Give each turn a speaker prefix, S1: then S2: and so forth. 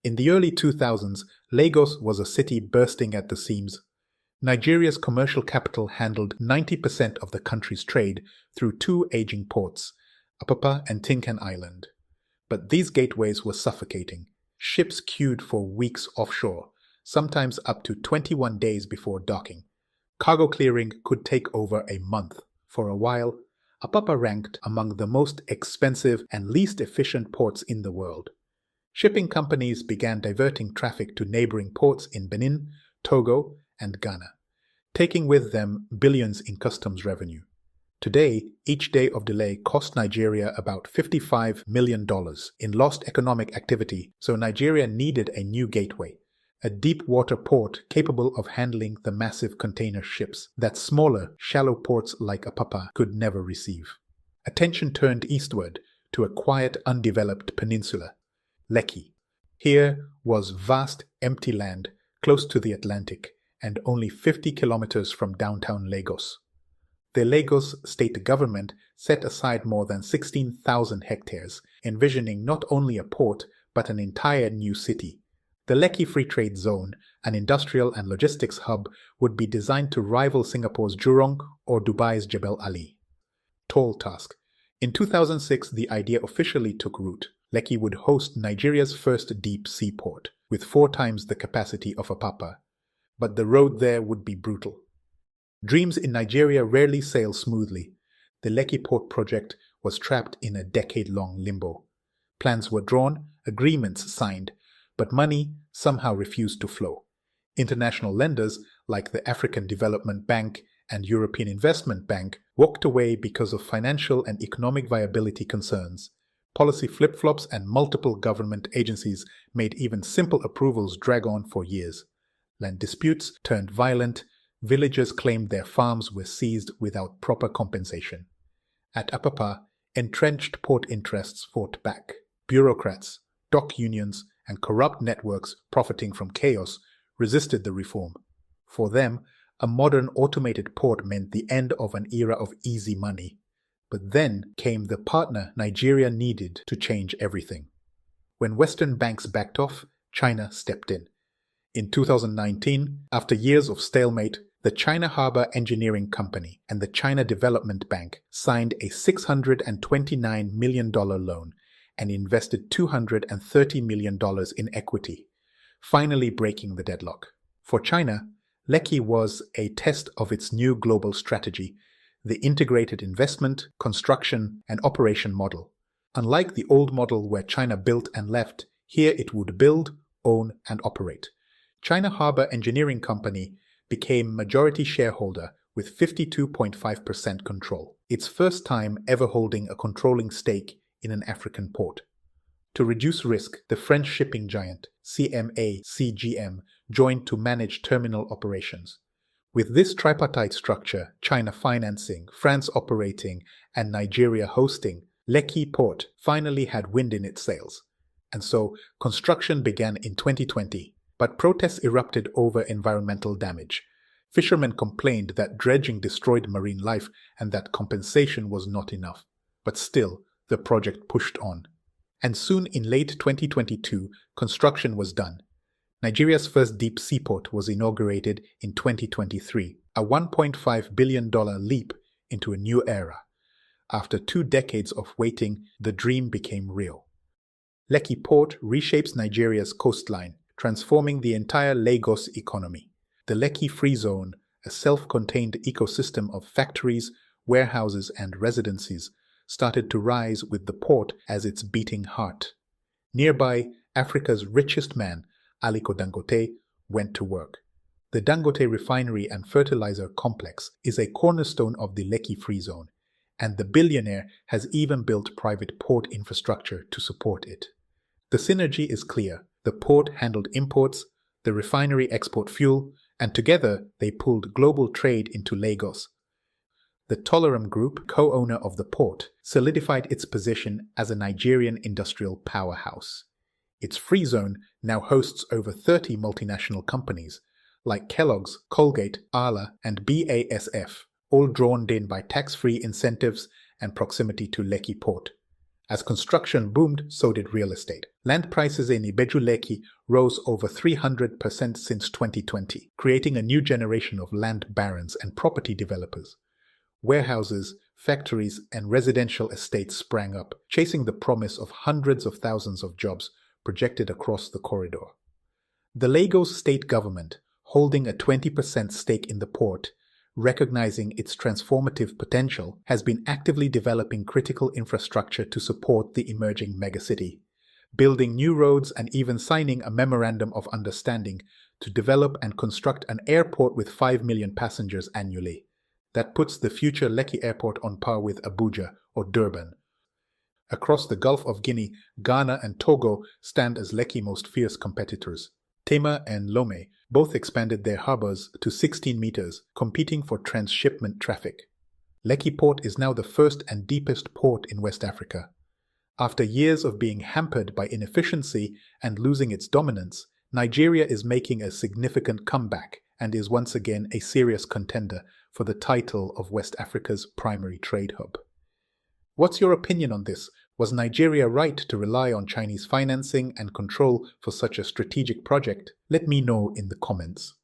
S1: In the early 2000s, Lagos was a city bursting at the seams. Nigeria's commercial capital handled 90% of the country's trade through two aging ports, Apapa and Tinkan Island. But these gateways were suffocating. Ships queued for weeks offshore, sometimes up to 21 days before docking. Cargo clearing could take over a month. For a while, Apapa ranked among the most expensive and least efficient ports in the world. Shipping companies began diverting traffic to neighboring ports in Benin, Togo, and Ghana, taking with them billions in customs revenue. Today, each day of delay cost Nigeria about $55 million in lost economic activity, so Nigeria needed a new gateway, a deep-water port capable of handling the massive container ships that smaller, shallow ports like Apapa could never receive. Attention turned eastward to a quiet, undeveloped peninsula, Lekki. Here was vast, empty land close to the Atlantic and only 50 kilometers from downtown Lagos. The Lagos state government set aside more than 16,000 hectares, envisioning not only a port but an entire new city. The Lekki Free Trade Zone, an industrial and logistics hub, would be designed to rival Singapore's Jurong or Dubai's Jebel Ali. Tall task. In 2006, the idea officially took root. Lekki would host Nigeria's first deep sea port, with 4 times the capacity of Apapa. But the road there would be brutal. Dreams in Nigeria rarely sail smoothly. The Lekki port project was trapped in a decade-long limbo. Plans were drawn, agreements signed, but money somehow refused to flow. International lenders like the African Development Bank and European Investment Bank walked away because of financial and economic viability concerns. Policy flip-flops and multiple government agencies made even simple approvals drag on for years. Land disputes turned violent. Villagers claimed their farms were seized without proper compensation. At Apapa, entrenched port interests fought back. Bureaucrats, dock unions, and corrupt networks profiting from chaos resisted the reform. For them, a modern automated port meant the end of an era of easy money. But then came the partner Nigeria needed to change everything. When Western banks backed off, China stepped in. In 2019, after years of stalemate, the China Harbour Engineering Company and the China Development Bank signed a $629 million loan and invested $230 million in equity, finally breaking the deadlock. For China, Lekki was a test of its new global strategy, the integrated investment, construction, and operation model. Unlike the old model where China built and left, here it would build, own, and operate. China Harbour Engineering Company became majority shareholder with 52.5% control, its first time ever holding a controlling stake in an African port. To reduce risk, the French shipping giant CMA-CGM joined to manage terminal operations. With this tripartite structure, China financing, France operating, and Nigeria hosting, Lekki Port finally had wind in its sails. And so, construction began in 2020. But protests erupted over environmental damage. Fishermen complained that dredging destroyed marine life and that compensation was not enough. But still, the project pushed on. And soon in late 2022, construction was done. Nigeria's first deep seaport was inaugurated in 2023, a $1.5 billion leap into a new era. After 2 decades of waiting, the dream became real. Lekki Port reshapes Nigeria's coastline, transforming the entire Lagos economy. The Lekki Free Zone, a self-contained ecosystem of factories, warehouses, and residences, started to rise with the port as its beating heart. Nearby, Africa's richest man, Aliko Dangote, went to work. The Dangote refinery and fertilizer complex is a cornerstone of the Lekki Free Zone, and the billionaire has even built private port infrastructure to support it. The synergy is clear. The port handled imports, the refinery export fuel, and together they pulled global trade into Lagos. The Toleram Group, co-owner of the port, solidified its position as a Nigerian industrial powerhouse. Its free zone now hosts over 30 multinational companies, like Kellogg's, Colgate, Arla, and BASF, all drawn in by tax-free incentives and proximity to Lekki Port. As construction boomed, so did real estate. Land prices in Lekki rose over 300% since 2020, creating a new generation of land barons and property developers. Warehouses, factories, and residential estates sprang up, chasing the promise of hundreds of thousands of jobs projected across the corridor. The Lagos state government, holding a 20% stake in the port, recognizing its transformative potential, has been actively developing critical infrastructure to support the emerging megacity, building new roads and even signing a memorandum of understanding to develop and construct an airport with 5 million passengers annually. That puts the future Lekki airport on par with Abuja or Durban. Across the Gulf of Guinea, Ghana and Togo stand as Lekki's most fierce competitors. Tema and Lomé both expanded their harbors to 16 meters, competing for transshipment traffic. Lekki Port is now the first and deepest port in West Africa. After years of being hampered by inefficiency and losing its dominance, Nigeria is making a significant comeback and is once again a serious contender for the title of West Africa's primary trade hub. What's your opinion on this? Was Nigeria right to rely on Chinese financing and control for such a strategic project? Let me know in the comments.